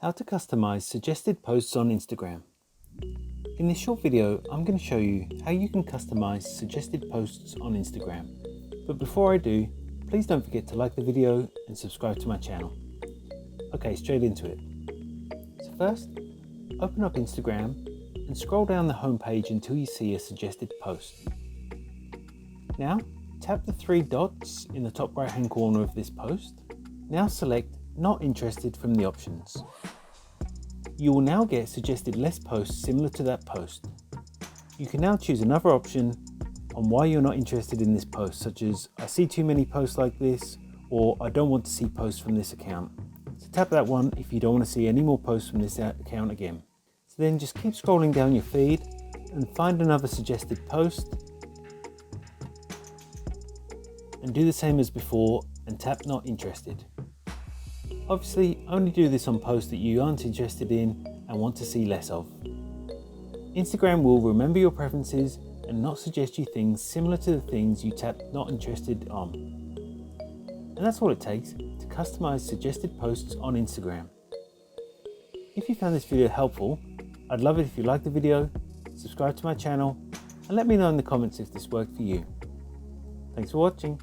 How to customize suggested posts on Instagram. In this short video, I'm going to show you how you can customize suggested posts on Instagram. But before I do, please don't forget to like the video and subscribe to my channel. Okay, straight into it. So first, open up Instagram and scroll down the home page until you see a suggested post. Now, tap the three dots in the top right hand corner of this post. Now select Not Interested from the options. You will now get suggested less posts similar to that post. You can now choose another option on why you're not interested in this post, such as I see too many posts like this, or I don't want to see posts from this account. So tap that one if you don't want to see any more posts from this account again. So then just keep scrolling down your feed and find another suggested post and do the same as before and tap Not Interested. Obviously, only do this on posts that you aren't interested in and want to see less of. Instagram will remember your preferences and not suggest you things similar to the things you tapped Not Interested on. And that's all it takes to customize suggested posts on Instagram. If you found this video helpful, I'd love it if you liked the video, subscribe to my channel, and let me know in the comments if this worked for you. Thanks for watching.